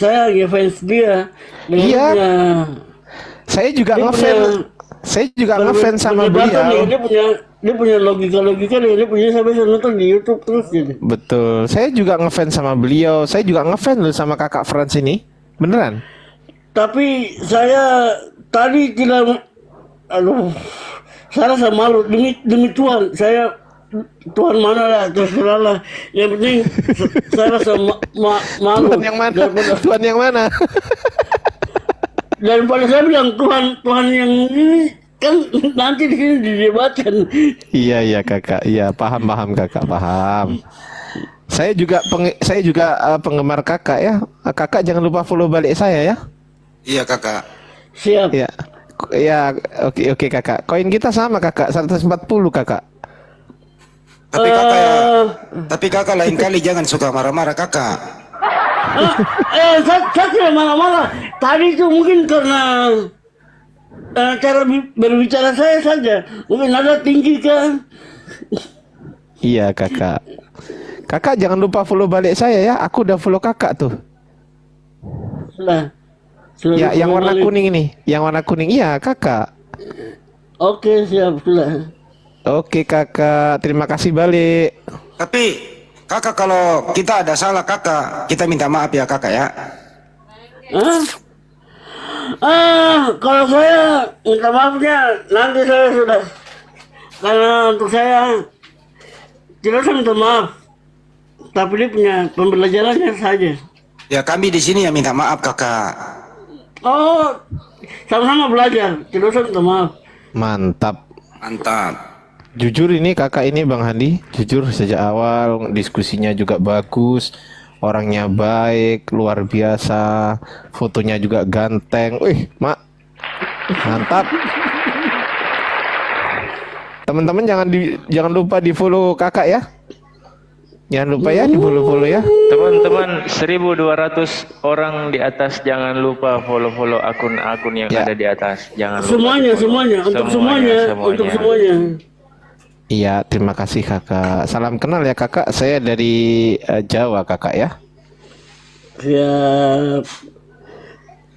saya ngefans dia. Dengan Iya, punya, saya juga dia punya ngefans. Saya juga ngefans sama perdebatan nih. beliau. Dia punya logika nih. Dia punya sampai saya nonton di YouTube terus gitu. Betul. Saya juga ngefans sama beliau. Saya juga ngefans loh sama kakak Franz ini. Beneran. Tapi saya tadi tidak, aduh, saya rasa malu demi Tuhan. Tuhan mana lah, terserah lah. Yang penting saya rasa malu Tuhan yang mana? daripada Tuhan yang mana? daripada saya bilang Tuhan yang ini kan nanti di sini didebatkan. Iya iya kakak. Iya paham paham kakak paham. Saya juga penggemar kakak ya. Kakak jangan lupa follow balik saya ya. Iya kakak. Siap. Ya. Ya, oke oke kakak. Koin kita sama kakak, 140 kakak. Tapi kakak ya, Eh, tapi kakak lain kali jangan suka marah-marah kakak. saya tidak marah-marah. Tadi itu mungkin karena cara berbicara saya saja. Mungkin ada tinggi kan. Iya kakak. Kakak jangan lupa follow balik saya ya. Aku udah follow kakak tuh. Sudah. Ya, yang warna Balik. kuning ini. Yang warna kuning. Iya kakak. Oke, siap sudah. Oke kakak. Terima kasih balik. Tapi kakak kalau kita ada salah kakak, kita minta maaf ya kakak ya. Hah? Kalau saya minta maafnya nanti saya sudah. Karena untuk saya tidak usah minta maaf. Tapi dia punya pembelajarannya saja. Ya kami di sini ya minta maaf kakak. Oh, sama-sama belajar. Tidak usah minta maaf. Mantap. Mantap. Jujur ini kakak ini Bang Handi. Jujur sejak awal diskusinya juga bagus. Orangnya baik, luar biasa. Fotonya juga ganteng. Wih, mak. Mantap. Teman-teman jangan lupa di follow kakak ya. Jangan lupa ya di follow ya. Teman-teman 1.200 orang di atas, jangan lupa follow akun-akun yang Ya. ada di atas. Jangan lupa Semuanya, di-follow. semuanya, untuk semuanya. Iya, terima kasih kakak. Salam kenal ya kakak. Saya dari Jawa kakak ya. Siap.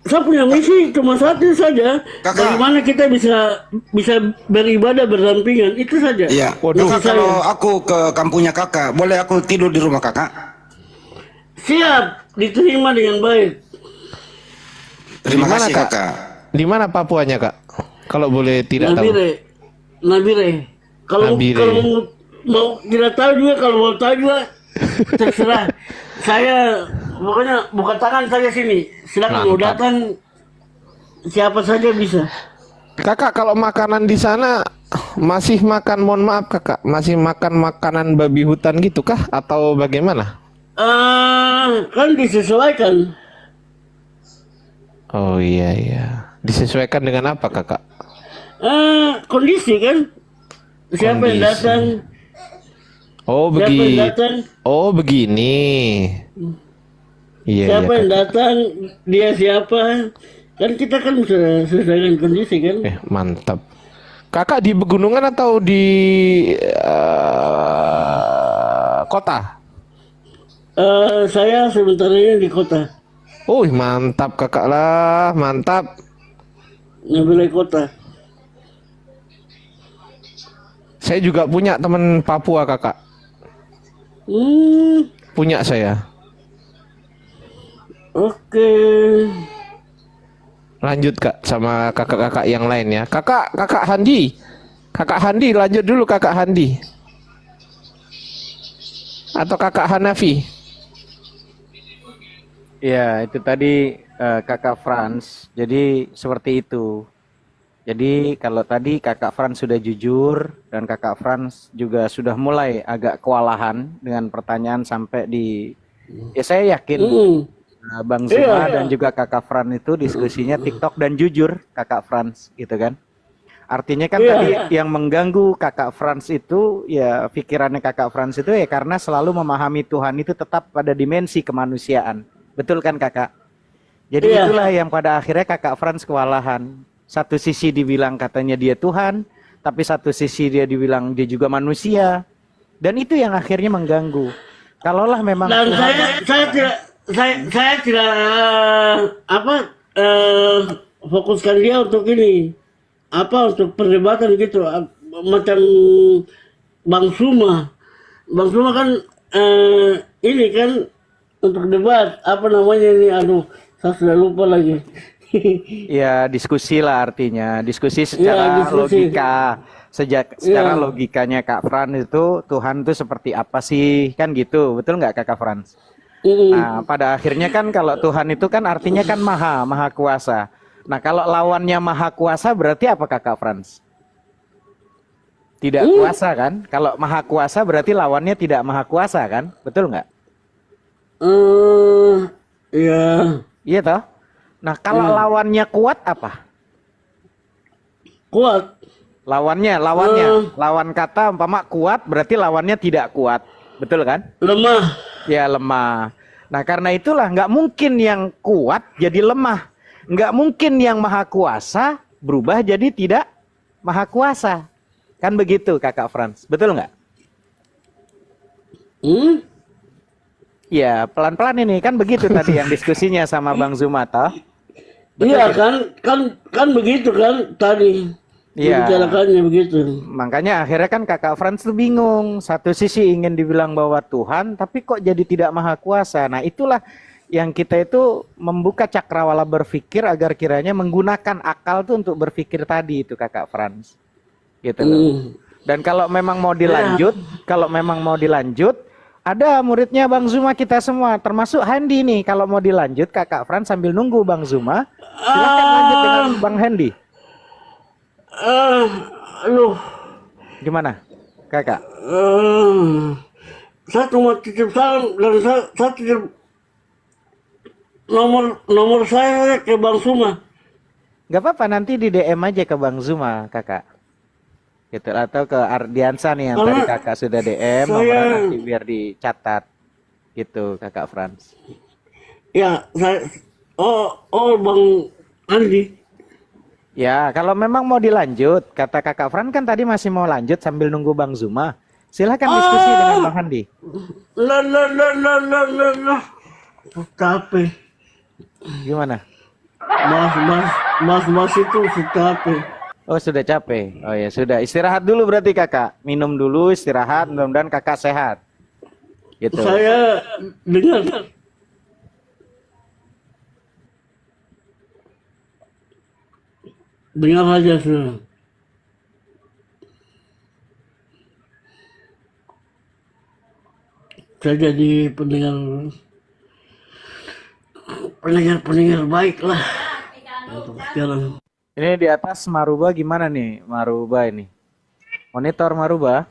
Saya punya misi cuma satu saja. Kakak. Bagaimana kita bisa beribadah berdampingan, itu saja. Iya. Waduh. Kakak kalau aku ke kampungnya kakak, boleh aku tidur di rumah kakak? Siap, diterima dengan baik. Terima Di mana, kasih Kak? kakak. Di mana Papuanya kak? Kalau boleh tidak tahu. Nabire. Kalau Nabire. kalau mau tidak tahu juga, kalau mau tahu juga terserah. Saya pokoknya buka tangan saja sini. Silakan mau Mantap. datang, siapa saja bisa. Kakak kalau makanan di sana masih makan, mohon maaf kakak, masih makan makanan babi hutan gitu kah atau bagaimana? Kan disesuaikan. Oh iya iya. Disesuaikan dengan apa kakak? Kondisi kan. Siapa yang Kondisi. datang? Oh Siapa yang begitu. datang? Oh begini. Iya Siapa iya yang kakak. datang? Dia siapa? Kan kita kan bisa sesuaikan kondisi kan. Mantap. Kakak di pegunungan atau di kota? Saya sementara ini di kota. Mantap kakak lah, mantap. Ngambil kota. Saya juga punya teman Papua kakak. Punya saya. Oke. Lanjut kak sama kakak-kakak yang lain ya. Kakak Handi. Kakak Handi lanjut dulu kakak Handi. Atau kakak Hanafi. Ya, itu tadi kakak Franz. Jadi seperti itu. Jadi kalau tadi kakak Franz sudah jujur dan kakak Franz juga sudah mulai agak kewalahan dengan pertanyaan sampai di, ya saya yakin Bang Zuma dan juga kakak Franz itu diskusinya TikTok dan jujur kakak Franz gitu kan. Artinya kan tadi yang mengganggu kakak Franz itu ya pikirannya kakak Franz itu ya karena selalu memahami Tuhan itu tetap pada dimensi kemanusiaan. Betul kan kakak? Jadi itulah yang pada akhirnya kakak Franz kewalahan. Satu sisi dibilang katanya dia Tuhan, tapi satu sisi dia dibilang dia juga manusia. Dan itu yang akhirnya mengganggu. Kalaulah memang Dan Tuhan, saya tidak apa fokuskan dia untuk ini untuk perdebatan gitu macam Bang Suma. Bang Suma kan ini kan untuk debat apa namanya ini saya sudah lupa lagi. Ya, diskusi lah artinya. Diskusi Ya, secara diskusi. logika. Secara logikanya Kak Fran itu Tuhan itu seperti apa sih? Kan gitu. Betul nggak Kakak Frans? Nah, pada akhirnya kan kalau Tuhan itu kan artinya kan maha kuasa. Nah, kalau lawannya maha kuasa berarti apa Kakak Frans? Tidak kuasa kan? Kalau maha kuasa berarti lawannya tidak maha kuasa kan? Betul nggak? Ya Iya toh? Nah, kalau lawannya kuat apa? kuat. Lawan kata umpama kuat berarti lawannya tidak kuat. Betul kan? Lemah. Ya lemah. Nah, karena itulah nggak mungkin yang kuat jadi lemah. Nggak mungkin yang maha kuasa berubah jadi tidak maha kuasa. Kan begitu Kakak Frans. Betul nggak? Ya, pelan-pelan ini kan begitu tadi yang diskusinya sama Bang Zumata. Iya kan begitu kan tadi. Iya. Membicarakannya begitu. Makanya akhirnya kan Kakak Frans tuh bingung. Satu sisi ingin dibilang bahwa Tuhan, tapi kok jadi tidak maha kuasa. Nah, itulah yang kita itu membuka cakrawala berpikir agar kiranya menggunakan akal tuh untuk berpikir tadi itu Kakak Frans. Gitu loh. Dan kalau memang mau dilanjut, ada muridnya Bang Zuma kita semua, termasuk Handi nih. Kalau mau dilanjut Kakak Frans sambil nunggu Bang Zuma, silakan lanjut dengan Bang Handi. Aduh. Gimana, Kakak? Saya cuma titip salam dan saya titip nomor saya ke Bang Suma. Gak apa-apa, nanti di DM aja ke Bang Zuma, Kakak. Gitu, atau ke Ardiansa nih yang tadi Kakak sudah DM, nomornya nanti biar dicatat. Gitu, Kakak Frans. Ya, saya Bang Andi. Ya, kalau memang mau dilanjut, kata Kakak Fran kan tadi masih mau lanjut sambil nunggu Bang Zuma. Silakan diskusi dengan Bang Handi. Capek. Gimana? Mas itu capek. Oh, sudah capek. Oh ya, sudah. Istirahat dulu berarti Kakak. Minum dulu, istirahat, mudah-mudahan Kakak sehat. Gitu. Saya dengar aja sudah. Saya jadi pendengar baik lah untuk sekarang. Ini di atas Maruba gimana nih? Maruba ini. Monitor Maruba.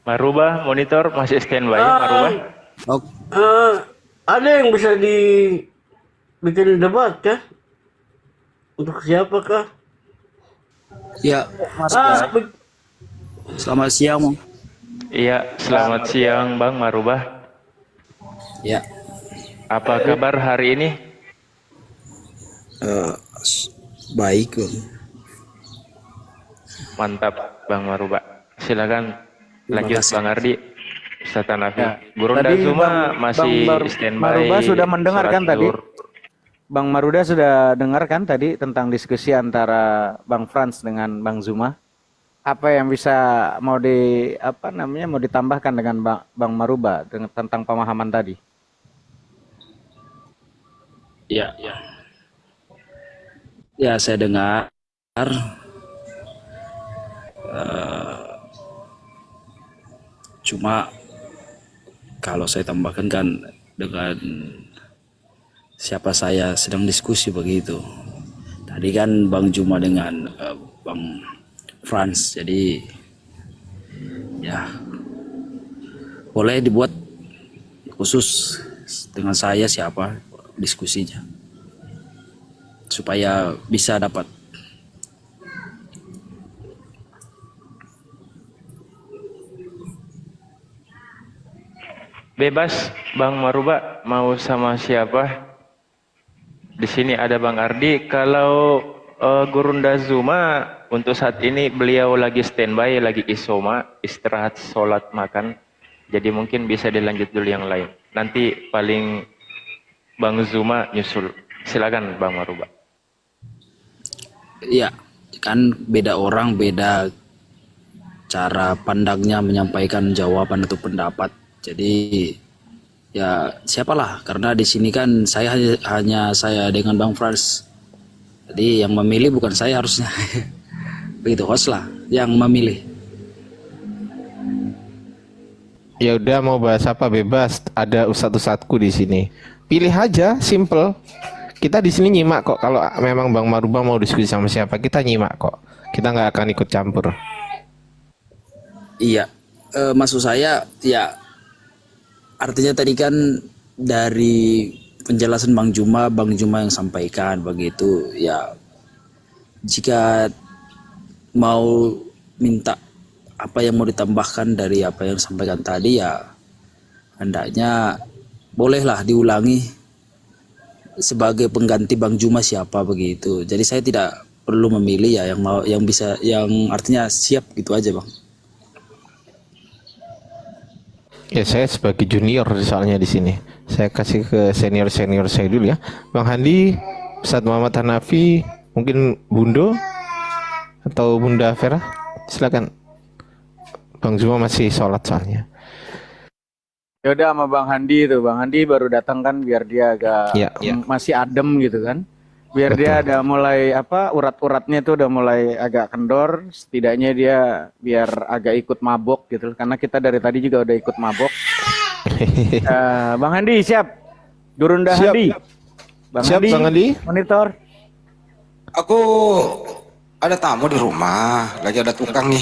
Maruba, monitor masih standby. Maruba. Ada yang bisa bikin debat kah? Untuk siapakah? Ya, selamat siang, Bang. Iya, selamat siang Bang Maruba. Ya, Apa kabar hari ini? baik, Bang. Mantap Bang Maruba. Silakan lanjut kasih. Bang Ardi. Satanafi. Ya. Gurunda Tadi Zuma masih standby. Maruba sudah mendengar sholat kan tadi? zuhur. Bang Maruda sudah dengar kan tadi tentang diskusi antara Bang Frans dengan Bang Zuma? Apa yang bisa mau ditambahkan dengan Bang Maruba tentang pemahaman tadi? Ya, ya saya dengar. Cuma kalau saya tambahkan kan dengan siapa saya sedang diskusi begitu. Tadi kan Bang Juma dengan Bang Frans, jadi ya boleh dibuat khusus dengan saya siapa diskusinya supaya bisa dapat. Bebas Bang Maruba mau sama siapa? Di sini ada Bang Ardi. Kalau Gurunda Zuma untuk saat ini beliau lagi standby, lagi isoma, istirahat, sholat, makan. Jadi mungkin bisa dilanjut dulu yang lain. Nanti paling Bang Zuma nyusul. Silakan Bang Maruba. Ya, kan beda orang, beda cara pandangnya menyampaikan jawaban atau pendapat. Jadi ya siapalah, karena di sini kan hanya saya dengan Bang Frans. Jadi yang memilih bukan saya harusnya. Begitu, host lah yang memilih. Ya udah, mau bahas apa bebas. Ada ustadz-ustadzku di sini. Pilih aja, simple. Kita di sini nyimak kok. Kalau memang Bang Maruba mau diskusi sama siapa, kita nyimak kok. Kita nggak akan ikut campur. Iya, maksud saya ya artinya tadi kan dari penjelasan Bang Juma yang sampaikan begitu ya. Jika mau minta apa yang mau ditambahkan dari apa yang disampaikan tadi ya hendaknya bolehlah diulangi sebagai pengganti Bang Juma siapa begitu. Jadi saya tidak perlu memilih ya yang bisa, yang artinya siap gitu aja Bang. Ya saya sebagai junior soalnya di sini. Saya kasih ke senior saya dulu ya. Bang Handi, Ustadz Muhammad Hanafi, mungkin Bundo atau Bunda Vera, silakan. Bang Juma masih sholat soalnya. Ya udah sama Bang Handi itu. Bang Handi baru datang kan biar dia agak Ya. masih adem gitu kan. Biar Betul. dia ada mulai urat-uratnya tuh udah mulai agak kendor, setidaknya dia biar agak ikut mabok gitu. Karena kita dari tadi juga udah ikut mabok. Bang Handi siap? Gurunda Siap. Handi. Siap, Bang Handi. Monitor. Aku ada tamu di rumah, lagi ada tukang nih.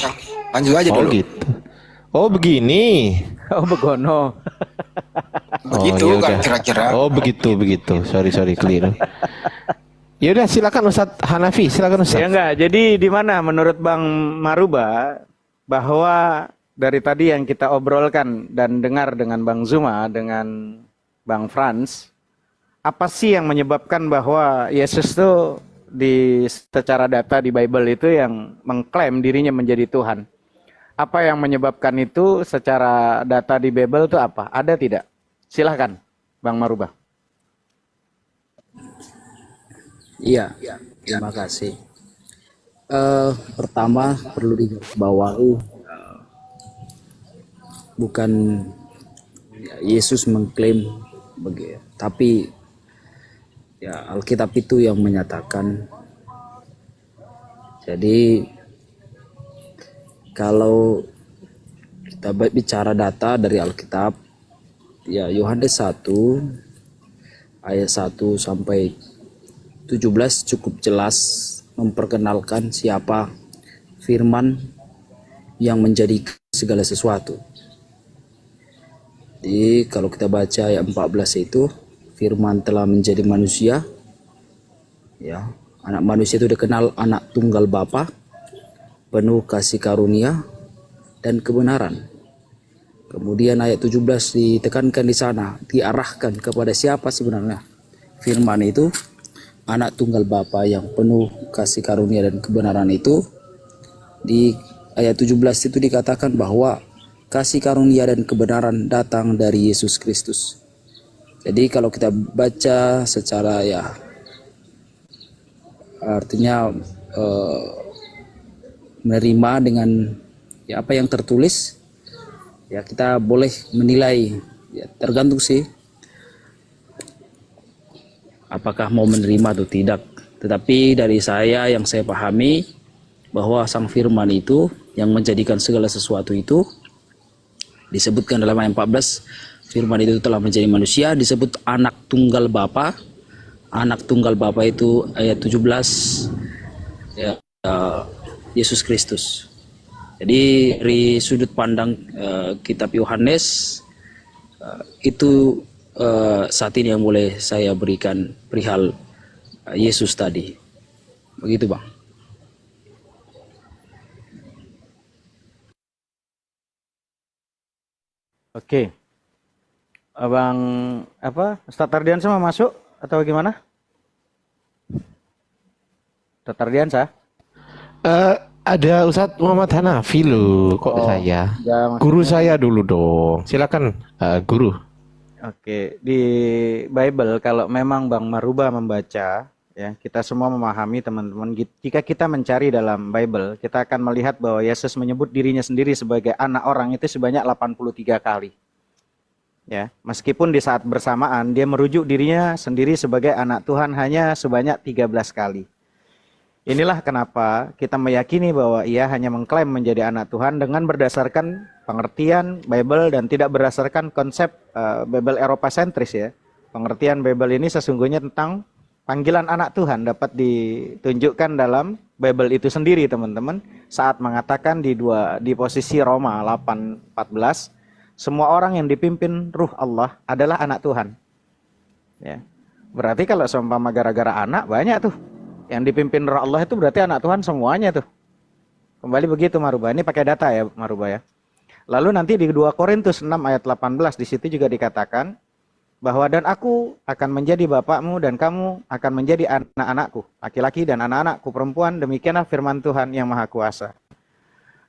Lanjut aja Oh dulu. gitu. Oh begini. Oh begono. Begitu ya kan udah. kira-kira. Oh begitu. Sorry keliru. Ya udah, silakan Ustadz Hanafi, silakan Ya Ustadz. enggak, jadi di mana menurut Bang Maruba bahwa dari tadi yang kita obrolkan dan dengar dengan Bang Zuma, dengan Bang Frans, apa sih yang menyebabkan bahwa Yesus itu secara data di Bible itu yang mengklaim dirinya menjadi Tuhan? Apa yang menyebabkan itu secara data di Bible itu apa? Ada tidak? Silahkan Bang Maruba. Iya, terima kasih. Pertama perlu digarisbawahi bukan Yesus mengklaim begitu, tapi ya Alkitab itu yang menyatakan. Jadi kalau kita bicara data dari Alkitab, ya Yohanes 1 ayat 1 sampai 17 cukup jelas memperkenalkan siapa firman yang menjadi segala sesuatu. Jadi kalau kita baca ayat 14 itu, firman telah menjadi manusia. Ya, anak manusia itu dikenal anak tunggal Bapa, penuh kasih karunia dan kebenaran. Kemudian ayat 17 ditekankan di sana, diarahkan kepada siapa sebenarnya firman itu, anak tunggal Bapa yang penuh kasih karunia dan kebenaran itu. Di ayat 17 itu dikatakan bahwa kasih karunia dan kebenaran datang dari Yesus Kristus. Jadi kalau kita baca secara ya artinya menerima dengan ya apa yang tertulis, ya kita boleh menilai, ya tergantung sih apakah mau menerima atau tidak. Tetapi dari saya yang saya pahami bahwa sang firman itu yang menjadikan segala sesuatu itu disebutkan dalam ayat 14, firman itu telah menjadi manusia, disebut anak tunggal Bapa. Anak tunggal Bapa itu ayat 17 ya, Yesus Kristus. Jadi dari sudut pandang kitab Yohanes itu saat ini yang boleh saya berikan perihal Yesus tadi. Begitu Bang. Oke. Abang Ustadz Tardiansa mau masuk atau gimana? Ustadz Tardiansa? Ada Ustadz Muhammad Hanafi loh, kok saya? Ya, maksudnya- Guru saya dulu dong. Silakan, guru. Oke, di Bible kalau memang Bang Maruba membaca, ya kita semua memahami teman-teman, jika kita mencari dalam Bible, kita akan melihat bahwa Yesus menyebut dirinya sendiri sebagai anak orang itu sebanyak 83 kali. Ya, meskipun di saat bersamaan dia merujuk dirinya sendiri sebagai anak Tuhan hanya sebanyak 13 kali. Inilah kenapa kita meyakini bahwa ia hanya mengklaim menjadi anak Tuhan dengan berdasarkan pengertian Bible dan tidak berdasarkan konsep Bible Eropa sentris ya. Pengertian Bible ini sesungguhnya tentang panggilan anak Tuhan dapat ditunjukkan dalam Bible itu sendiri teman-teman. Saat mengatakan di posisi Roma 8:14, semua orang yang dipimpin Ruh Allah adalah anak Tuhan. Ya. Berarti kalau seumpama gara-gara anak banyak tuh. Yang dipimpin Roh Allah itu berarti anak Tuhan semuanya tuh. Kembali begitu Maruba. Ini pakai data ya Maruba ya. Lalu nanti di 2 Korintus 6 ayat 18 di situ juga dikatakan bahwa dan aku akan menjadi bapakmu dan kamu akan menjadi anak-anakku, laki-laki dan anak-anakku perempuan, demikianlah firman Tuhan yang Maha Kuasa.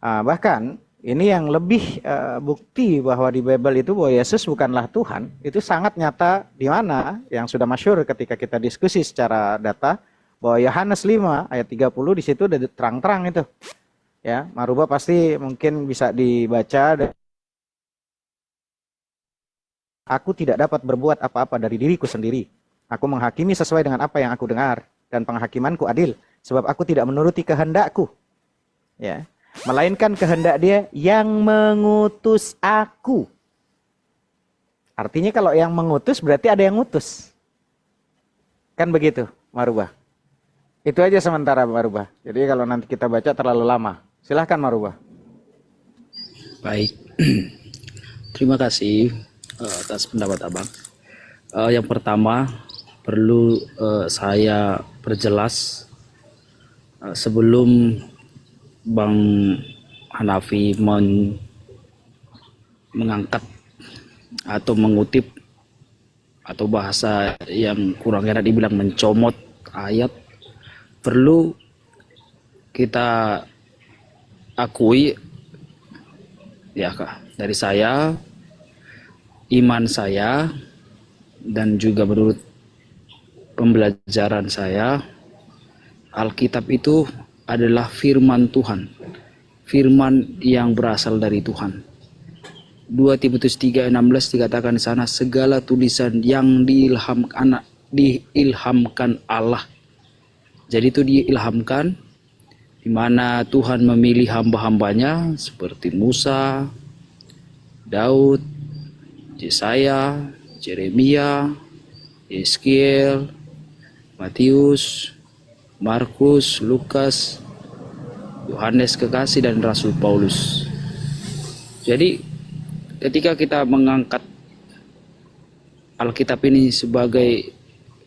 Bahkan ini yang lebih bukti bahwa di Bible itu bahwa Yesus bukanlah Tuhan, itu sangat nyata di mana yang sudah masyhur ketika kita diskusi secara data bahwa Yohanes 5 ayat 30 di situ udah terang-terang itu. Ya, Maruba pasti mungkin bisa dibaca. Aku tidak dapat berbuat apa-apa dari diriku sendiri. Aku menghakimi sesuai dengan apa yang aku dengar dan penghakimanku adil sebab aku tidak menuruti kehendakku. Ya. Melainkan kehendak Dia yang mengutus aku. Artinya kalau yang mengutus berarti ada yang ngutus. Kan begitu, Maruba. Itu aja sementara Maruba. Jadi kalau nanti kita baca terlalu lama. Silahkan Maruba. Baik. Terima kasih atas pendapat Abang. Yang pertama perlu saya perjelas sebelum Bang Hanafi mengangkat atau mengutip atau bahasa yang kurang enak dibilang mencomot ayat, perlu kita akui ya Kak, dari saya, iman saya dan juga menurut pembelajaran saya, Alkitab itu adalah firman Tuhan, firman yang berasal dari Tuhan. 2 Timotius 3:16 dikatakan di sana, segala tulisan yang diilhamkan Allah. Jadi itu diilhamkan di mana Tuhan memilih hamba-hambanya seperti Musa, Daud, Yesaya, Yeremia, Yeskiel, Matius, Markus, Lukas, Yohanes Kekasih dan Rasul Paulus. Jadi ketika kita mengangkat Alkitab ini sebagai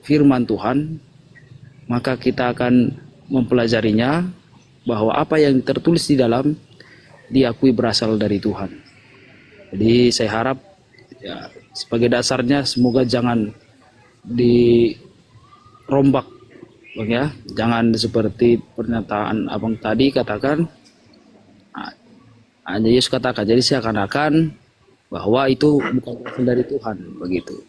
firman Tuhan, maka kita akan mempelajarinya bahwa apa yang tertulis di dalam diakui berasal dari Tuhan. Jadi saya harap ya, sebagai dasarnya semoga jangan dirombak Bang ya, jangan seperti pernyataan Abang tadi katakan hanya Yesus katakan, jadi seakan-akan bahwa itu bukan berasal dari Tuhan begitu.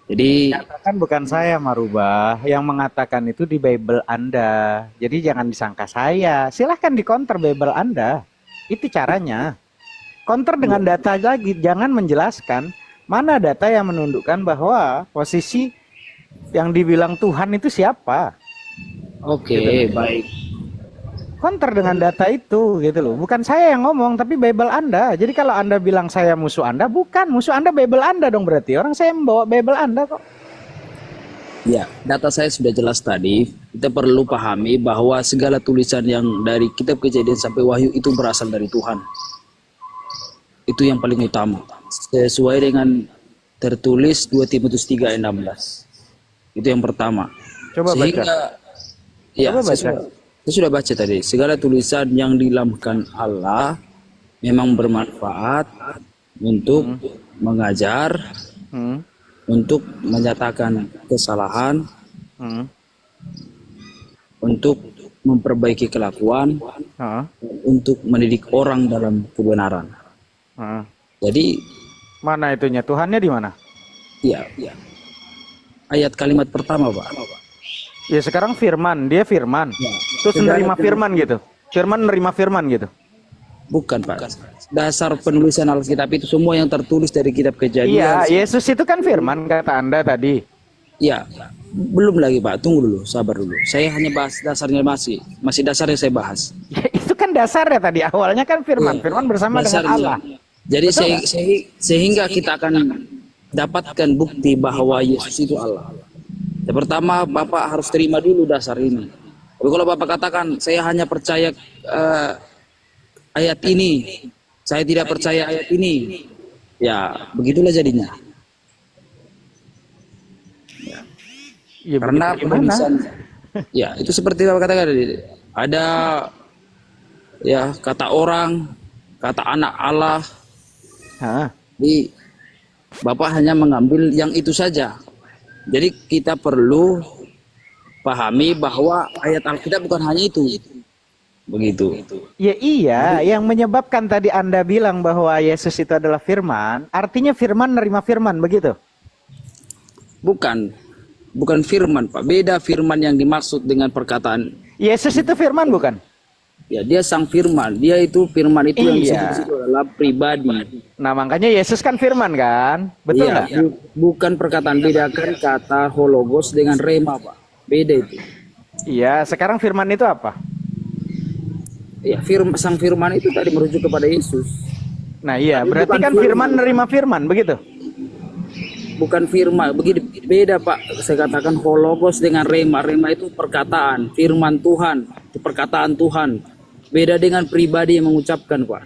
Jadi Katakan bukan saya Maruba yang mengatakan itu di Bible Anda. Jadi jangan disangka saya. Silahkan dikonter Bible Anda. Itu caranya. Konter dengan data lagi. Jangan menjelaskan mana data yang menunjukkan bahwa posisi yang dibilang Tuhan itu siapa. oke, Gitu. baik. Konter dengan data itu gitu loh. Bukan saya yang ngomong tapi Bible Anda. Jadi kalau Anda bilang saya musuh Anda, bukan musuh Anda Bible Anda dong berarti. Orang saya membawa Bible Anda kok. Ya, data saya sudah jelas tadi. Kita perlu pahami bahwa segala tulisan yang dari kitab Kejadian sampai Wahyu itu berasal dari Tuhan. Itu yang paling utama. Sesuai dengan tertulis 2 Timotius 3:16. Itu yang pertama. Coba Sehingga baca. ya, Coba baca. saya sudah baca tadi. Segala tulisan yang diilhamkan Allah memang bermanfaat untuk mengajar, untuk menyatakan kesalahan, untuk memperbaiki kelakuan, untuk mendidik orang dalam kebenaran. Jadi Mana itunya? Tuhannya di mana? Iya, iya. Ayat kalimat pertama, Pak. Ya sekarang firman, dia firman. Terus nerima firman gitu. Firman nerima firman gitu. Bukan, Pak. Dasar penulisan Alkitab itu semua yang tertulis dari kitab Kejadian. Iya, Yesus itu kan firman kata Anda tadi. Iya. Belum lagi, Pak. Tunggu dulu, sabar dulu. Saya hanya bahas dasarnya masih dasarnya saya bahas. Ya, itu kan dasarnya tadi. Awalnya kan firman. Firman bersama dengan Allah. Jadi sehingga kita akan dapatkan bukti bahwa Yesus itu Allah. Yang pertama, Bapak harus terima dulu dasar ini. Tapi kalau Bapak katakan, saya hanya percaya ayat ini, saya tidak percaya ayat ini, ya begitulah jadinya. Ya, Karena penulisan, ya itu seperti Bapak katakan, ada ya kata orang, kata anak Allah. Hah. Jadi Bapak hanya mengambil yang itu saja. Jadi kita perlu pahami bahwa ayat Alkitab bukan hanya itu. Begitu. Ya iya, yang menyebabkan tadi Anda bilang bahwa Yesus itu adalah firman, artinya firman nerima firman, begitu? Bukan. Bukan firman, Pak. Beda firman yang dimaksud dengan perkataan. Yesus itu firman bukan? Ya, dia sang firman. Dia itu firman itu yang Iya. disebut di situ adalah pribadi. Nah makanya Yesus kan firman kan? Betul nggak? Iya, bukan perkataan, bedakan kata hologos dengan rema, Pak. Beda itu. Iya, sekarang firman itu apa? Ya, sang firman itu tadi merujuk kepada Yesus. Nah iya, Tapi berarti bukan kan firman nerima firman, begitu? Bukan firman, begini beda, Pak. Saya katakan hologos dengan rema. Rema itu perkataan, firman Tuhan, itu perkataan Tuhan. Beda dengan pribadi yang mengucapkan, Pak.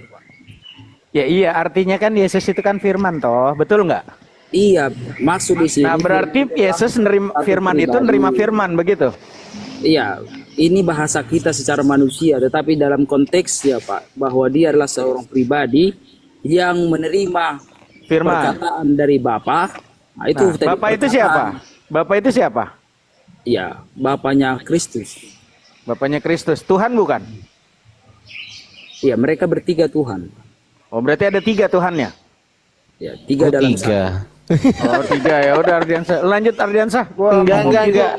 Ya iya, artinya kan Yesus itu kan firman toh, betul nggak? Iya, maksud di sini. Nah berarti Yesus nerima firman itu nerima firman, begitu? Iya, ini bahasa kita secara manusia, tetapi dalam konteks ya, Pak, bahwa dia adalah seorang pribadi yang menerima Firman. perkataan dari Bapa. Nah, itu Nah, tadi Bapak itu perkataan. siapa? Bapak itu siapa? Iya, Bapaknya Kristus. Bapaknya Kristus, Tuhan bukan? Iya, mereka bertiga Tuhan. Oh berarti ada 3 Tuhannya? Ya, tiga dalam satu. Tiga. Oh 3 ya udah Ardiansah. Lanjut Ardiansah. Enggak.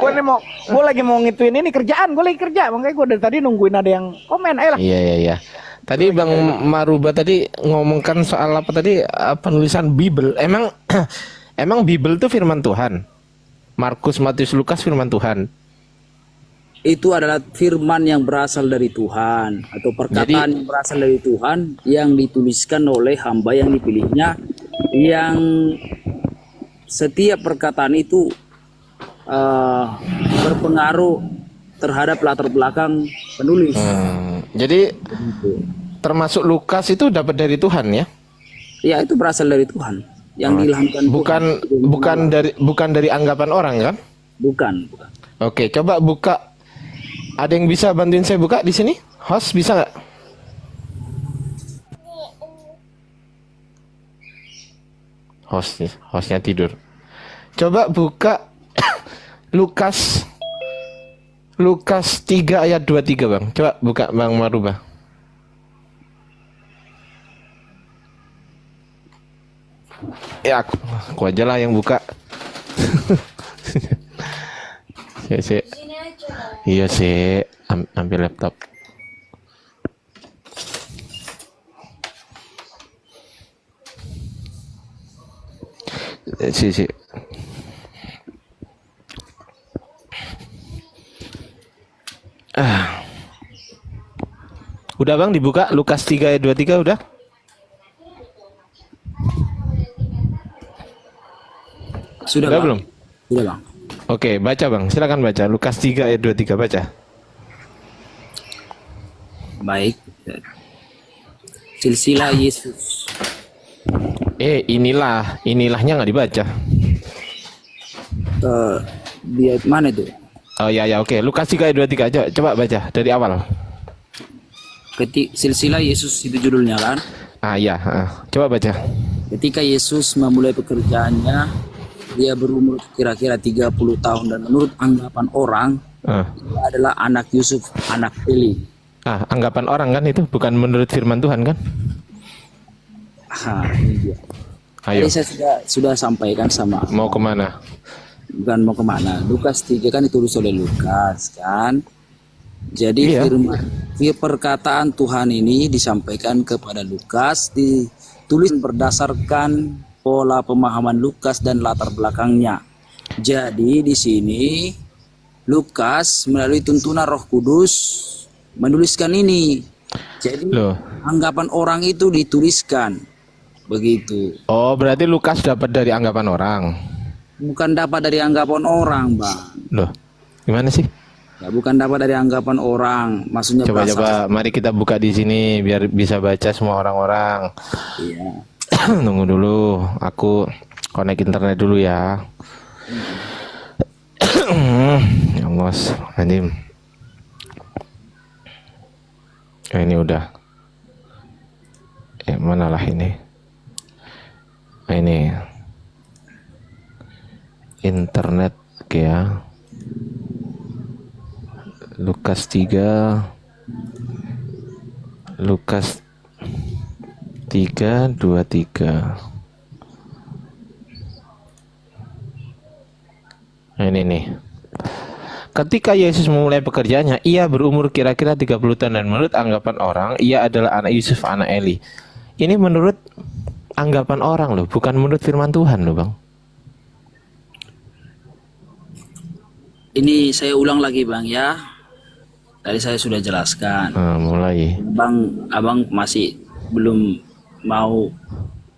Gue lagi mau ngituin ini kerjaan, gue lagi kerja. Makanya gue dari tadi nungguin ada yang komen. Ayolah. Iya. Tadi Bang Maruba tadi ngomongkan soal apa tadi, penulisan Bible. Emang emang Bible itu firman Tuhan. Markus, Matius, Lukas firman Tuhan. Itu adalah firman yang berasal dari Tuhan, atau perkataan yang berasal dari Tuhan yang dituliskan oleh hamba yang dipilihnya, yang setiap perkataan itu berpengaruh terhadap latar belakang penulis. Jadi termasuk Lukas itu dapat dari Tuhan ya? Ya, itu berasal dari Tuhan yang diilhamkan Bukan Tuhan. dari anggapan orang kan? Bukan. Oke, coba buka. Ada yang bisa bantuin saya buka di sini? Host bisa nggak? Hostnya tidur. Coba buka Lukas 3 ayat 23 Bang. Coba buka Bang Maruba. Ya aku aja lah yang buka. Sih. Iya sih, ambil laptop. Sih. Udah Bang dibuka Lukas 3 ayat 23 udah? Sudah, Udah Bang? belum? Sudah, Bang. Oke, baca Bang. Silakan baca Lukas 3 ayat 23 baca. Baik. Silsilah Yesus. Inilahnya nggak dibaca. Dia mana itu? Oh ya oke. Lukas 3 ayat 23 coba baca dari awal. Silsilah Yesus itu judulnya kan. Coba baca. Ketika Yesus memulai pekerjaannya, dia berumur kira-kira 30 tahun dan menurut anggapan orang dia adalah anak Yusuf, anak Eli. Anggapan orang kan itu bukan menurut firman Tuhan kan? Ini dia. Ayo. Tadi saya sudah sampaikan sama, Mau kemana? bukan mau kemana. Lukas 3 kan ditulis oleh Lukas kan. Jadi Iya. perkataan Tuhan ini disampaikan kepada Lukas, ditulis berdasarkan pola pemahaman Lukas dan latar belakangnya. Jadi di sini Lukas melalui tuntunan Roh Kudus menuliskan ini. Jadi Loh. anggapan orang itu dituliskan begitu. Oh, berarti Lukas dapat dari anggapan orang. Bukan dapat dari anggapan orang, Bang. Loh, gimana sih? Ya, bukan dapat dari anggapan orang. Maksudnya Coba-coba, mari kita buka di sini biar bisa baca semua orang-orang. Iya. Tunggu dulu, aku connect internet dulu ya. Ya Allah, anjing. Ini udah. Mana lah ini? Ini internet, oke ya. Lukas 3 Lukas 3:23. Nah, ini nih. Ketika Yesus memulai pekerjaannya, ia berumur kira-kira 30 tahun dan menurut anggapan orang, ia adalah anak Yusuf, anak Eli. Ini menurut anggapan orang loh, bukan menurut firman Tuhan loh, Bang. Ini saya ulang lagi, Bang ya. Tadi saya sudah jelaskan. Mulai. Abang masih belum mau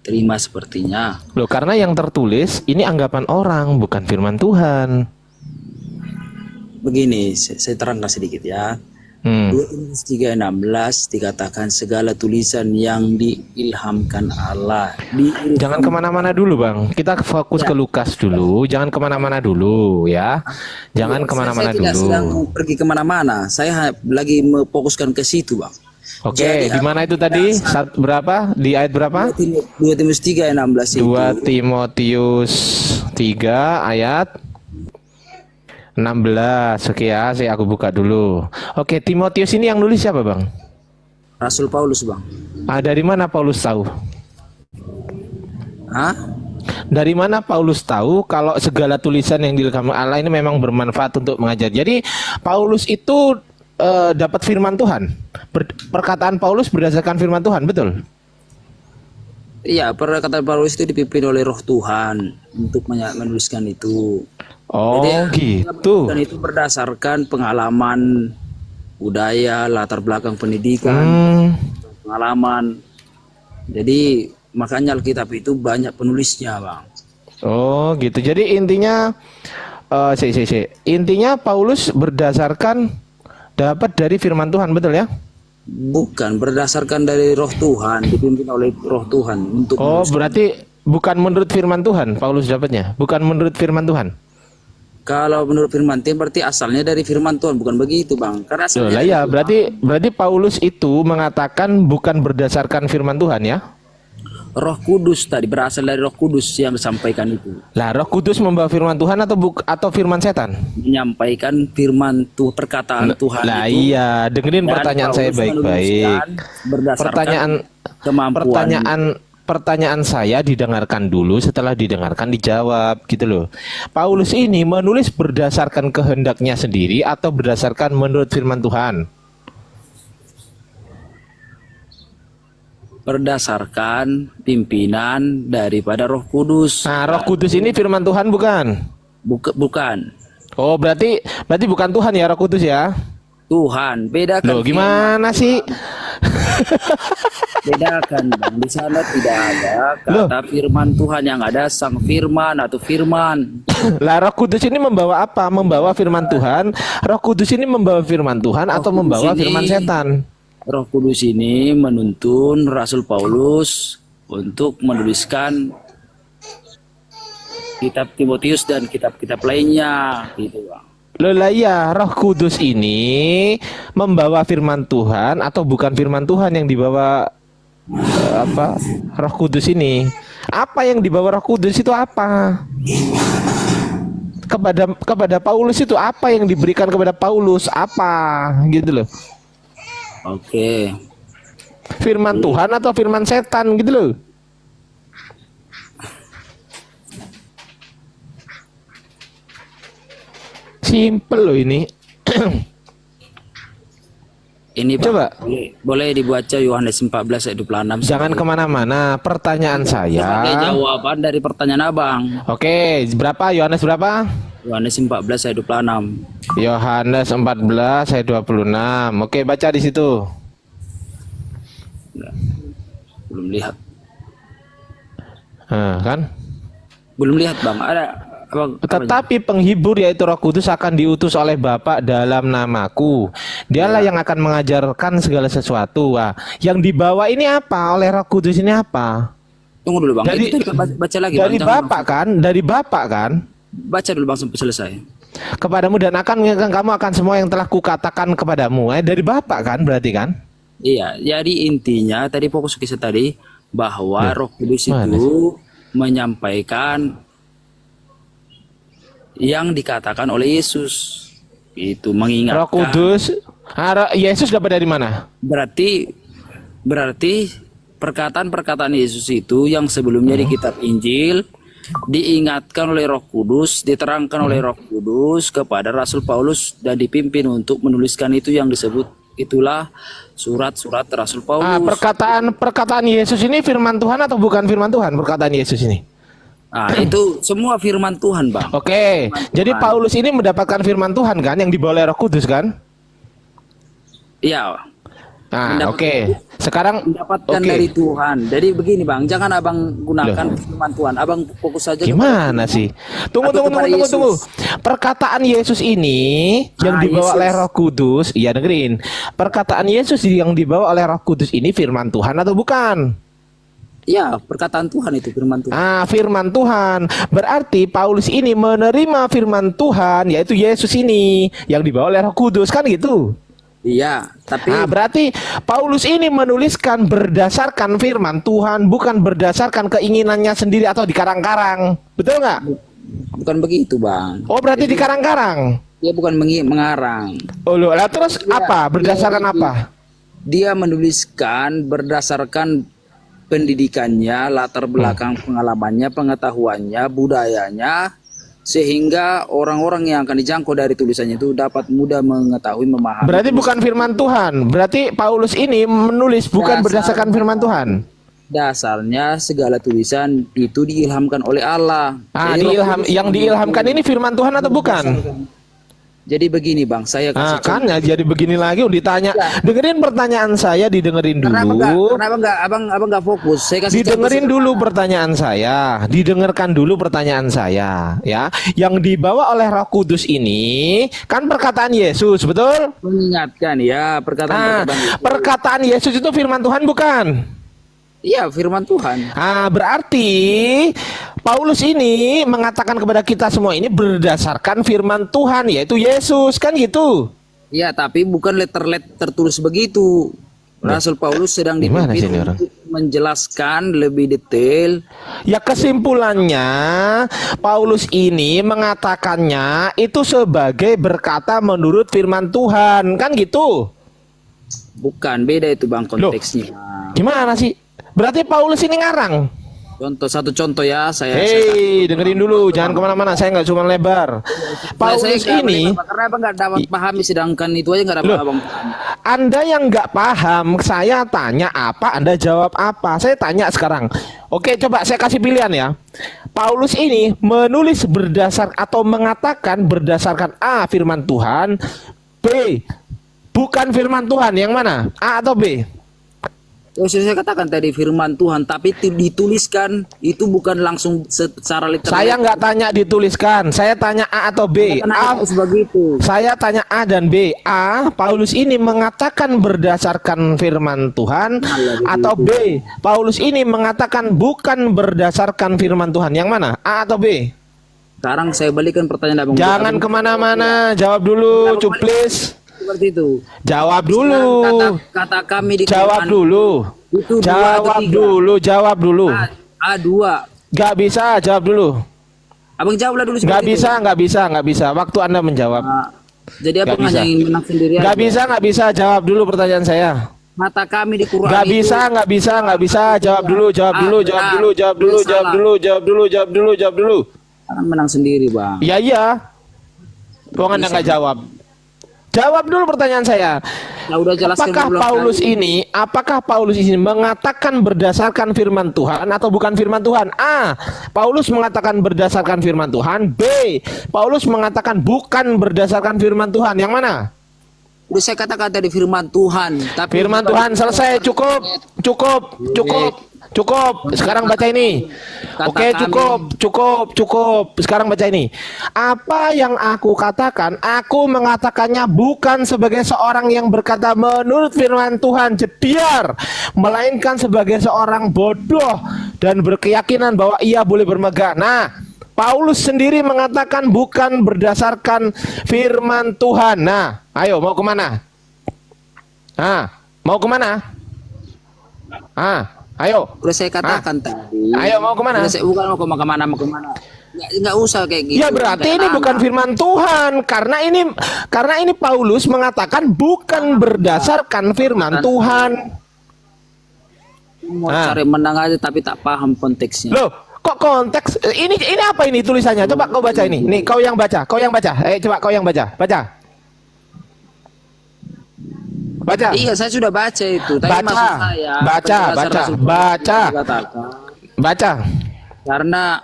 terima sepertinya. Loh, karena yang tertulis ini anggapan orang, bukan firman Tuhan. Begini, saya terangkan sedikit ya. 2 Timotius 3:16 dikatakan segala tulisan yang diilhamkan Allah. Jangan kemana-mana dulu, Bang. Kita fokus ke Lukas dulu. Jangan kemana-mana dulu ya. Jangan kemana-mana saya tidak dulu. sedang pergi kemana-mana. Saya lagi memfokuskan ke situ, Bang. Oke, Jadi, di mana itu tadi? Berapa? Di ayat berapa? 2 Timotius 3:16 itu. 2 Timotius 3 ayat 16. Oke ya, aku buka dulu. Oke, Timotius ini yang nulis siapa, Bang? Rasul Paulus, Bang. Dari mana Paulus tahu? Hah? Dari mana Paulus tahu kalau segala tulisan yang diilhamkan Allah ini memang bermanfaat untuk mengajar? Jadi Paulus itu dapat firman Tuhan. Perkataan Paulus berdasarkan firman Tuhan, betul? Iya, perkataan Paulus itu dipimpin oleh Roh Tuhan untuk menuliskan itu. Oh, gitu. Dan itu berdasarkan pengalaman, budaya, latar belakang pendidikan, pengalaman. Jadi makanya Alkitab itu banyak penulisnya, Bang. Oh, gitu. Jadi intinya intinya Paulus berdasarkan dapat dari firman Tuhan, betul ya? Bukan, berdasarkan dari Roh Tuhan, dipimpin oleh Roh Tuhan untuk berarti bukan menurut firman Tuhan Paulus dapatnya, bukan menurut firman Tuhan. Kalau menurut firman Tuhan berarti asalnya dari firman Tuhan, bukan begitu, Bang. Karena asalnya ya, berarti Paulus itu mengatakan bukan berdasarkan firman Tuhan ya? Roh Kudus tadi berasal dari Roh Kudus yang disampaikan itu. Lah, Roh Kudus membawa firman Tuhan atau firman setan? Menyampaikan firman Tuhan, perkataan Tuhan lah, itu. iya, dengerin pertanyaan saya baik-baik. Pertanyaan saya didengarkan dulu, setelah didengarkan dijawab gitu loh. Paulus ini menulis berdasarkan kehendaknya sendiri atau berdasarkan menurut firman Tuhan? Berdasarkan pimpinan daripada Roh Kudus. Nah, Roh Kudus ini firman Tuhan bukan? Bukan. Oh, berarti bukan Tuhan ya, Roh Kudus ya? Tuhan, bedakan. Loh, gimana sih? Bedakan, Bang. Di sana tidak ada kata firman Tuhan, yang ada sang firman atau firman. Lah, Roh Kudus ini membawa apa? Membawa firman Tuhan. Roh Kudus ini membawa firman Tuhan atau membawa firman setan? Roh Kudus ini menuntun Rasul Paulus untuk menuliskan kitab Timotius dan kitab-kitab lainnya, gitu, Bang. Loh, lah ya, Roh Kudus ini membawa firman Tuhan atau bukan firman Tuhan yang dibawa Roh Kudus ini? Apa yang dibawa Roh Kudus itu apa? Kepada Paulus itu apa yang diberikan kepada Paulus? Apa gitu loh. Oke. Firman Tuhan atau firman setan gitu loh. Simple loh ini. Ini Bang, Coba. boleh dibaca Yohanes 14 ayat 26. Jangan kemana-mana. Pertanyaan saya. Sebagai jawaban dari pertanyaan Abang. Oke, berapa? Yohanes berapa? Yohanes 14 ayat 26. Yohanes 14 ayat 26. Oke, baca di situ. Belum lihat. Kan? Belum lihat Bang. Ada Abang. Tetapi penghibur yaitu Roh Kudus akan diutus oleh Bapa dalam namaku. Dialah yang akan mengajarkan segala sesuatu. Wah, yang dibawa ini apa? Oleh Roh Kudus ini apa? Tunggu dulu Bang. Dari- Itu baca lagi Dari Bang. Jangan Bapak kan? Dari Bapak kan? Baca dulu Bang sampai selesai. Kepadamu dan akan mengingatkan kamu akan semua yang telah kukatakan kepadamu. Dari Bapak kan berarti kan? Iya, jadi intinya tadi fokus kisah tadi bahwa Roh Kudus Mana itu menyampaikan yang dikatakan oleh Yesus. Itu mengingatkan. Roh Kudus. Yesus dapat dari mana? Berarti perkataan-perkataan Yesus itu yang sebelumnya di kitab Injil diingatkan oleh Roh Kudus, diterangkan oleh Roh Kudus kepada Rasul Paulus dan dipimpin untuk menuliskan itu yang disebut itulah surat-surat Rasul Paulus. Perkataan Yesus ini firman Tuhan atau bukan firman Tuhan? Perkataan Yesus ini. Itu semua firman Tuhan, Bang. Oke, jadi Paulus ini mendapatkan firman Tuhan kan yang dibawa oleh Roh Kudus kan? Iya. Oke. Sekarang Mendapatkan oke. dari Tuhan. Jadi begini, Bang, jangan Abang gunakan firman Tuhan. Abang fokus saja Gimana sih? Tunggu. kepada Yesus. Perkataan Yesus ini yang dibawa Yesus. oleh Roh Kudus, iya dengerin. Perkataan Yesus yang dibawa oleh Roh Kudus ini firman Tuhan atau bukan? Iya, perkataan Tuhan itu firman Tuhan. Firman Tuhan. Berarti Paulus ini menerima firman Tuhan, yaitu Yesus ini yang dibawa oleh Roh Kudus kan gitu. Iya, tapi Berarti Paulus ini menuliskan berdasarkan firman Tuhan, bukan berdasarkan keinginannya sendiri atau dikarang-karang. Betul nggak? bukan begitu, Bang. Oh, berarti dikarang-karang. Dia bukan mengarang. Oh, loh. Lah terus apa? Berdasarkan apa? Dia menuliskan berdasarkan pendidikannya, latar belakang pengalamannya, pengetahuannya, budayanya, sehingga orang-orang yang akan dijangkau dari tulisannya itu dapat mudah mengetahui, memahami. Berarti bukan firman Tuhan. Berarti Paulus ini menulis bukan berdasarkan firman Tuhan. Dasarnya segala tulisan itu diilhamkan oleh Allah. Jadi Yang diilhamkan ini firman Tuhan atau bukan? Jadi begini, Bang, saya kasih Kan ya, jadi begini lagi ditanya. Dengerin pertanyaan saya, didengerin dulu. Kenapa abang nggak fokus? Saya kasih Didengerin dulu pertanyaan saya, didengarkan dulu pertanyaan saya, ya. Yang dibawa oleh Roh Kudus ini kan perkataan Yesus, betul? mengingatkan ya Perkataan Yesus itu firman Tuhan bukan? Iya, firman Tuhan. Berarti Paulus ini mengatakan kepada kita semua ini berdasarkan firman Tuhan, yaitu Yesus, kan gitu? Iya, tapi bukan letter-letter tertulis begitu. Rasul Paulus sedang Gimana dipimpin sih ini orang? untuk menjelaskan lebih detail. Ya kesimpulannya Paulus ini mengatakannya itu sebagai berkata menurut firman Tuhan, kan gitu? Bukan, beda itu, Bang, konteksnya. Gimana sih? Berarti Paulus ini ngarang. Satu contoh ya, saya Dengerin dulu, jangan kemana-mana, saya nggak cuma lebar. Paulus ini, karena Abang nggak dapat pahami, sedangkan itu aja nggak dapat Abang pahami. Anda yang nggak paham, saya tanya apa, Anda jawab apa. Saya tanya sekarang. Oke, coba saya kasih pilihan ya. Paulus ini menulis berdasar atau mengatakan berdasarkan A, firman Tuhan, B, bukan firman Tuhan. Yang mana? A atau B? Ya, saya katakan tadi firman Tuhan, tapi dituliskan itu bukan langsung secara literal. Saya nggak tanya dituliskan, saya tanya A atau B. A, begitu. saya tanya A dan B. A, Paulus ini mengatakan berdasarkan firman Tuhan, atau B, Paulus ini mengatakan bukan berdasarkan firman Tuhan. Yang mana? A atau B? Sekarang saya balikan pertanyaan Abang. Jangan kemana-mana, jawab dulu, cuplis. Seperti itu. Jawab dulu. Kata kami di Jawab Quran dulu. itu Jawab dulu. A2. Gak bisa, jawab dulu. Abang jawablah dulu. Gak seperti bisa, nggak bisa. Waktu Anda menjawab. Jadi Abang Nggak bisa. hanya ingin menang sendiri Nggak aja. bisa. Jawab dulu pertanyaan saya. Kata kami di Quran Nggak itu bisa. Jawab dulu. Sekarang menang sendiri, Bang. Iya. Kok Anda nggak jawab? Jawab dulu pertanyaan saya. Ya udah jelaskan Apakah dulu. Apakah Paulus ini mengatakan berdasarkan firman Tuhan atau bukan firman Tuhan? A. Paulus mengatakan berdasarkan firman Tuhan. B. Paulus mengatakan bukan berdasarkan firman Tuhan. Yang mana? Udah saya katakan tadi firman Tuhan. Tapi Firman Tuhan selesai, cukup. Sekarang baca ini. Oke, cukup. Sekarang baca ini. Apa yang aku katakan, aku mengatakannya bukan sebagai seorang yang berkata menurut firman Tuhan jediar, melainkan sebagai seorang bodoh dan berkeyakinan bahwa ia boleh bermegah. Nah, Paulus sendiri mengatakan bukan berdasarkan firman Tuhan. Nah, ayo mau kemana? Mau kemana? Ayo. udah saya katakan tadi. Ayo mau kemana? Udah saya bukan mau kemana. Nggak usah kayak gitu. Ya berarti ini bukan firman Tuhan karena ini Paulus mengatakan bukan berdasarkan firman Tuhan. Mau cari menang aja tapi tak paham konteksnya. Loh, kok konteks ini apa ini tulisannya? Coba kau baca ini. Nih, kau yang baca. Coba kau yang baca. Baca. Iya, saya sudah baca itu. Tapi maksud saya, Baca. Karena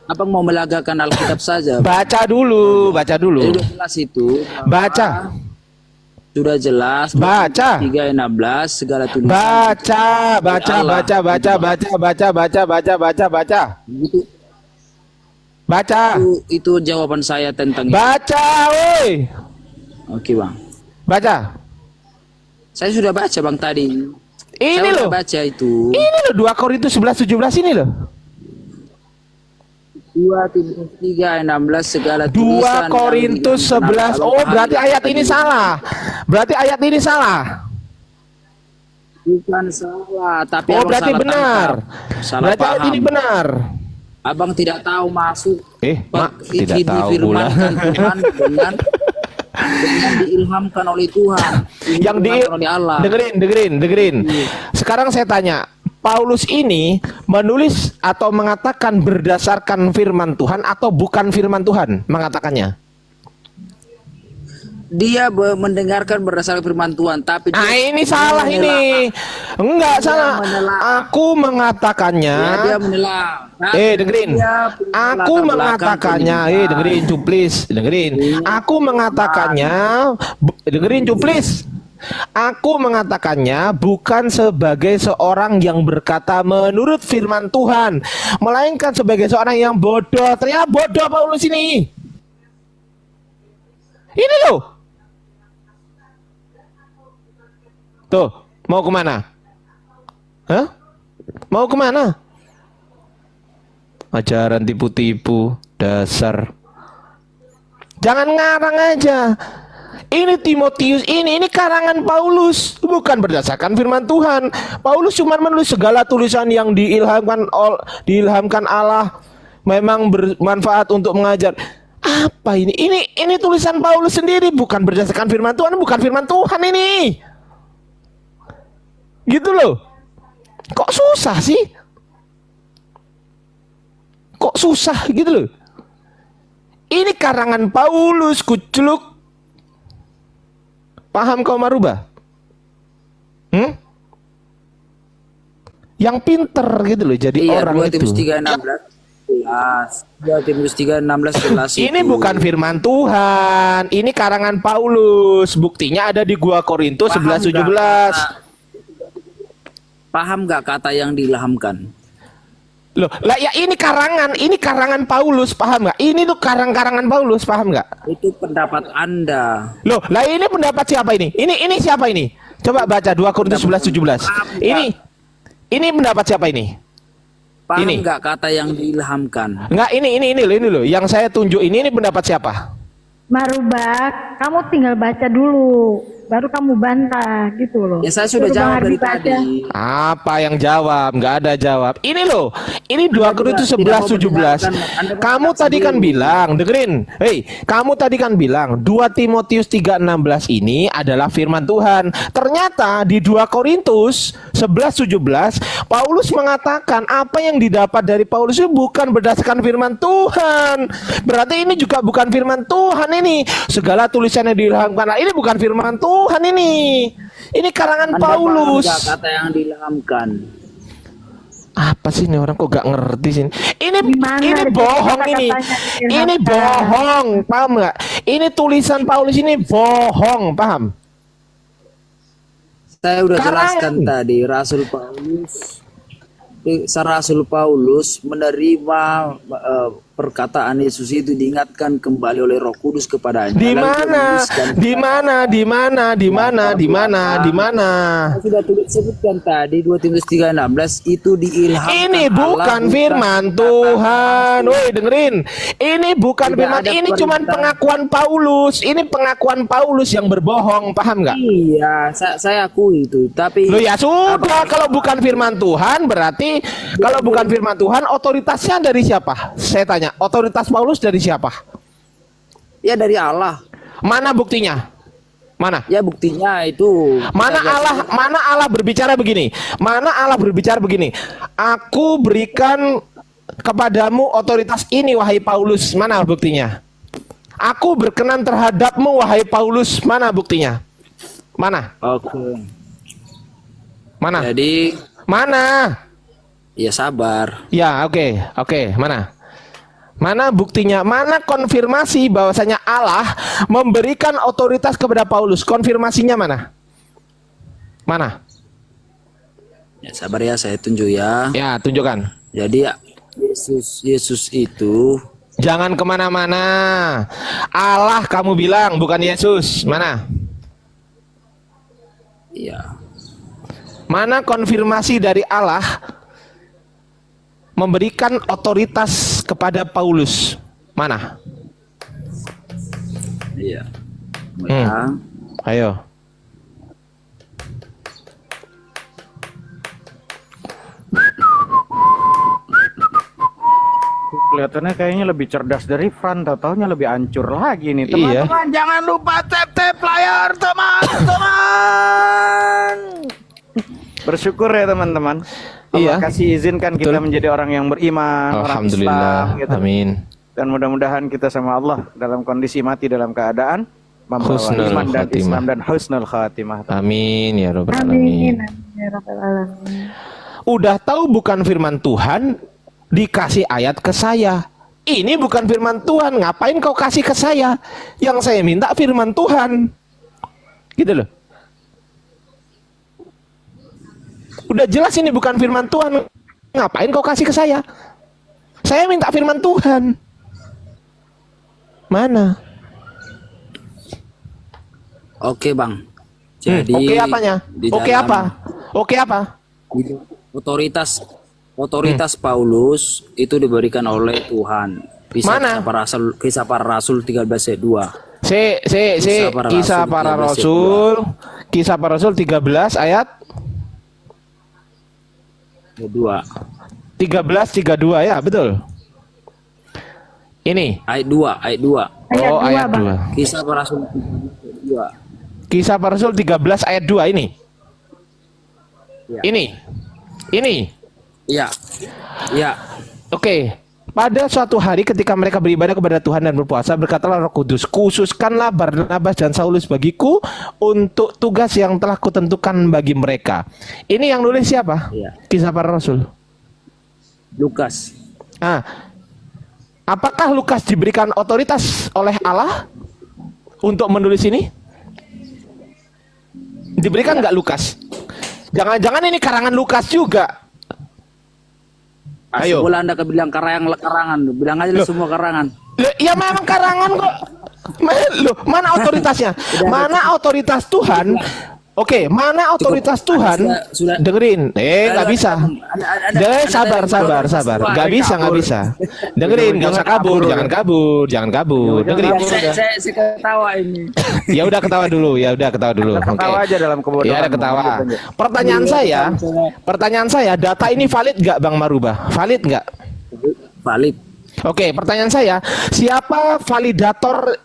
abang mau melagakan Alkitab saja. Baca dulu. Jadi udah jelas itu. Baca. Sudah jelas. Baca. 3:16 segala tulisan. Baca. Gitu. Baca. Itu jawaban saya tentang itu. Baca, woi. Oke, Bang. Baca. Saya sudah baca, Bang, tadi. Ini Saya loh. udah baca itu. Ini loh 2 Korintus 11:17 ini loh. 2 Timotius 3:16 segala 2 tulisan. Korintus 11. Oh, berarti ayat ini salah. Bukan salah, tapi Oh, abang berarti salah benar. tangkap. Salah Berarti ayat paham. ini benar. Abang tidak tahu masuk. Mak, tidak tahu pula. Difirmankan Tuhan dengan diilhamkan oleh Tuhan. Yang Oleh Allah. dengerin. Sekarang saya tanya, Paulus ini menulis atau mengatakan berdasarkan firman Tuhan atau bukan firman Tuhan mengatakannya? Dia mendengarkan berdasarkan firman Tuhan, tapi Ini salah ini. Enggak salah. Aku mengatakannya. dia menelak. Dengerin. Aku mengatakannya. Dengerin, cuplis. Dengerin. Aku mengatakannya. Dengerin, cuplis. Aku mengatakannya bukan sebagai seorang yang berkata menurut firman Tuhan, melainkan sebagai seorang yang bodoh. Ternyata bodoh Paulus ini. Ini loh. Tuh, mau kemana? Mau kemana? Ajaran tipu-tipu, dasar. Jangan ngarang aja. Ini Timotius ini karangan Paulus, bukan berdasarkan firman Tuhan. Paulus cuma menulis segala tulisan yang diilhamkan Allah, memang bermanfaat untuk mengajar. Apa ini? Ini tulisan Paulus sendiri, bukan berdasarkan firman Tuhan, bukan firman Tuhan ini. Gitu loh. Kok susah sih? Kok susah gitu loh. Ini karangan Paulus, kucluk. Paham kau Maruba? Yang pinter gitu loh jadi orang 2 Timotius itu. 3:16 jelas. Ini bukan firman Tuhan, ini karangan Paulus. Buktinya ada di gua Korintus 11:17. Paham nggak kata yang diilhamkan? Loh, lah ya ini karangan Paulus, paham nggak? Ini tuh karangan Paulus, paham nggak? Itu pendapat Anda. Loh, lah ini pendapat siapa ini? Ini siapa ini? Coba baca 2 Korintus 11:17. Ini pendapat siapa ini? Paham Ini. nggak kata yang diilhamkan? Enggak, ini loh, yang saya tunjuk ini pendapat siapa? Marubak, kamu tinggal baca dulu, baru kamu bantah gitu loh. Ya saya sudah Suruh Bang jawab Ardi dari baca. tadi. Apa yang jawab? Nggak ada jawab. Ini loh, Ini 2 Korintus 11:17. Kamu tadi kan bilang, dengerin. Hei, kamu tadi kan bilang 2 Timotius 3:16 ini adalah firman Tuhan. Ternyata di 2 Korintus 11:17 Paulus mengatakan apa yang didapat dari Paulus itu bukan berdasarkan firman Tuhan. Berarti ini juga bukan firman Tuhan ini. Segala tulisannya diilhamkan. Ini bukan firman Tuhan ini. Ini karangan Anda paham Paulus. nggak kata yang diilhamkan? Apa sih ini orang kok gak ngerti sih? Ini Gimana ini gitu bohong ini. kata-katanya Ini diilhamkan? bohong, paham nggak? Ini tulisan Paulus ini bohong, paham? Saya udah Karangan. jelaskan tadi, Rasul Paulus menerima perkataan Yesus itu diingatkan kembali oleh Roh Kudus kepadanya. Di Lalu dia mana? menuliskan, Di mana? Di mana? Di mana? Di mana? Di mana? saya sudah sebutkan tadi 2 Timotius 3:16 itu diilhamkan. Ini Allah, bukan firman Tuhan. Woi, dengerin. Ini bukan Tidak firman. ada Ini cuman perintah. pengakuan Paulus. Ini pengakuan Paulus yang berbohong, paham nggak? Iya, saya akui itu. Tapi Loh ya sudah, kalau bukan firman Tuhan berarti kalau bukan firman Tuhan otoritasnya dari siapa? Saya tanya, otoritas Paulus dari siapa? ya dari Allah. Mana buktinya? Mana? Ya buktinya itu. Mana Allah berbicara begini? Mana Allah berbicara begini? Aku berikan kepadamu otoritas ini wahai Paulus. Mana buktinya? Aku berkenan terhadapmu wahai Paulus. Mana buktinya? Mana? Oke. Mana? Jadi Mana? ya sabar. Ya, oke, mana? Mana buktinya? Mana konfirmasi bahwasanya Allah memberikan otoritas kepada Paulus? Konfirmasinya mana? Mana? Ya sabar ya, saya tunjuk ya. Ya, tunjukkan. Jadi Yesus itu Jangan kemana-mana. Allah kamu bilang, bukan Yesus. Mana? ya Mana konfirmasi dari Allah memberikan otoritas kepada Paulus? Mana? iya. Ya. Ayo. Kelihatannya kayaknya lebih cerdas dari Fran, taunya lebih hancur lagi nih. Iya. Teman-teman, jangan lupa tap layar, teman-teman. Bersyukur ya teman-teman. Allah Iya. kasih izinkan kita Betul. menjadi orang yang beriman, orang Islam, Alhamdulillah. gitu. Amin. Dan mudah-mudahan kita sama Allah dalam kondisi mati dalam keadaan membawa Husnul iman dan khatimah. Islam dan husnul khatimah. Amin ya rabbal Amin. alamin. Amin ya rabbal alamin. Udah tahu bukan firman Tuhan, dikasih ayat ke saya. Ini bukan firman Tuhan, ngapain kau kasih ke saya? Yang saya minta firman Tuhan. Gitu loh. Udah jelas ini bukan firman Tuhan, ngapain kau kasih ke saya? Saya minta firman Tuhan. Mana? Oke bang. Jadi Oke apanya? di Oke dalam- apa? Oke apa? Otoritas Paulus itu diberikan oleh Tuhan. Mana? Kisah para Rasul 13 ayat 2. Kisah para Rasul 13 ayat 2. 13:32 ya, betul. Ini. Ayat 2, ayat 2. Oh, ayat Bang. 2. Kisah para Rasul 13 ayat 2. Kisah para Rasul 13 ayat 2 ini. Ya. Ini. Iya. Iya. Oke. Pada suatu hari ketika mereka beribadah kepada Tuhan dan berpuasa, berkatalah Roh Kudus, khususkanlah Barnabas dan Saulus bagiku untuk tugas yang telah kutentukan bagi mereka. Ini yang nulis siapa? Iya. Kisah para Rasul. Lukas. Ah, apakah Lukas diberikan otoritas oleh Allah untuk menulis ini? Diberikan nggak Lukas? Jangan-jangan ini karangan Lukas juga. Ayo. Boleh Anda bilang karangan, bilang aja semua karangan. Loh, ya memang karangan kok. Loh, mana otoritasnya? Mana otoritas Tuhan? Oke, mana otoritas Tuhan? sudah- Dengerin. Nggak bisa. Sabar. Nggak bisa. Dengerin, nggak usah kabur. Jangan kabur. Dengerin. Saya ketawa ini. Ya udah ketawa dulu. Oke. Ketawa aja dalam kebodohan. Ya ada ketawa. Pertanyaan saya, data ini valid nggak Bang Marubah? Valid nggak? Valid. Oke, pertanyaan saya, siapa validator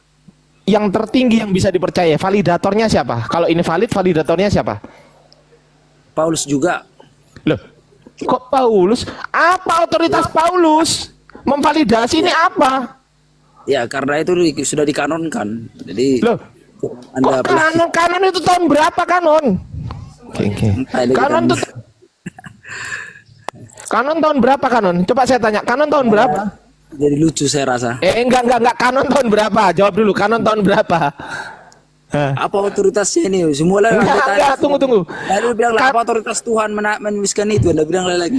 yang tertinggi yang bisa dipercaya? Validatornya siapa? Kalau ini valid, validatornya siapa? Paulus juga. Loh, kok Paulus? Apa otoritas Paulus? Memvalidasi ini apa? Ya karena itu sudah dikanonkan. Jadi Loh, Anda kok kanon itu tahun berapa kanon? Oke. Kanon tuh kanon tahun berapa kanon? Coba saya tanya, kanon tahun berapa? jadi lucu saya rasa. Enggak. Kanon tahun berapa? Jawab dulu, kanon tahun berapa? Apa otoritasnya ini? Semua lah. Enggak, tunggu. Lalu bilang lah, apa otoritas Tuhan menuliskan itu? Anda bilang lagi.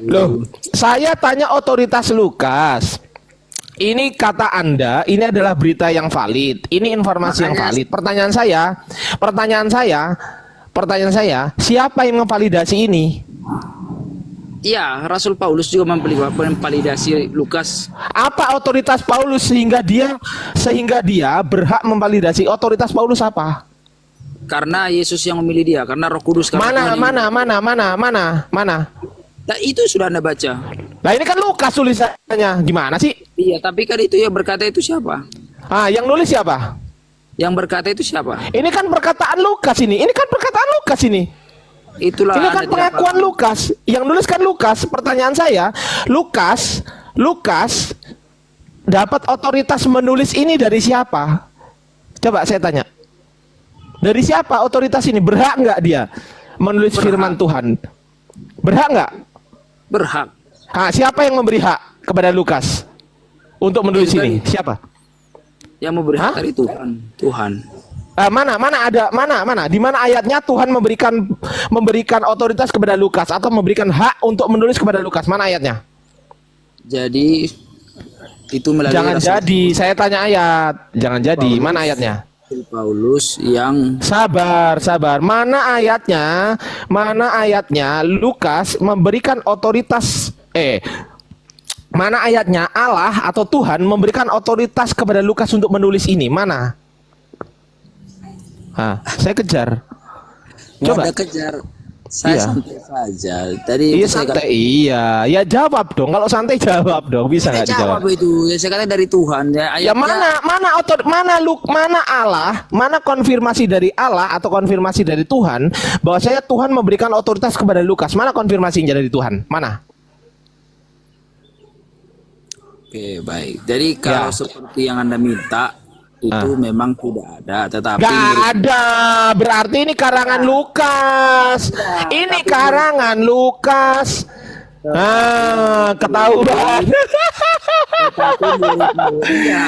Loh, saya tanya otoritas Lukas. Ini kata Anda, ini adalah berita yang valid. Ini informasi yang valid. Pertanyaan saya, siapa yang memvalidasi ini? Iya, Rasul Paulus juga memvalidasi Lukas. Apa otoritas Paulus sehingga dia berhak memvalidasi? Otoritas Paulus apa? Karena Yesus yang memilih dia, karena Roh Kudus. Mana? Nah, itu sudah Anda baca. Nah, ini kan Lukas tulisannya. Gimana sih? Iya, tapi kan itu yang berkata itu siapa? Yang nulis siapa? Yang berkata itu siapa? Ini kan perkataan Lukas ini. Itulah Ini kan Anda tidak pengakuan paham. Lukas. Yang nulis kan Lukas. Pertanyaan saya, Lukas dapat otoritas menulis ini dari siapa? Coba saya tanya. Dari siapa otoritas ini? Berhak nggak dia menulis firman Tuhan? Berhak nggak? Berhak. Siapa yang memberi hak kepada Lukas untuk menulis ini? Siapa? Yang memberi hak dari Tuhan. Mana? Di mana ayatnya Tuhan memberikan otoritas kepada Lukas atau memberikan hak untuk menulis kepada Lukas? Mana ayatnya? Jadi itu melalui Jangan Rasul jadi, saya tanya ayat. Jangan jadi, mana ayatnya? Paulus yang Sabar. Mana ayatnya Lukas memberikan otoritas mana ayatnya Allah atau Tuhan memberikan otoritas kepada Lukas untuk menulis ini? Mana? Saya kejar. Coba. Anda kejar. Saya Iya. santai saja. Tadi Iya saya santai. Iya, ya jawab dong. Kalau santai jawab dong. Bisa nggak dijawab? jawab itu. Ya, saya kata dari Tuhan. Ya, Ya ayatnya, mana Allah, mana konfirmasi dari Allah atau konfirmasi dari Tuhan bahwa Tuhan memberikan otoritas kepada Lukas. Mana konfirmasinya dari Tuhan? Mana? Oke, baik. Jadi kalau Ya. seperti yang Anda minta itu memang tidak ada, tetapi Gak ada. Berarti ini karangan Lukas. Ini karangan Lukas. Ketahuan. tetapi murid-muridnya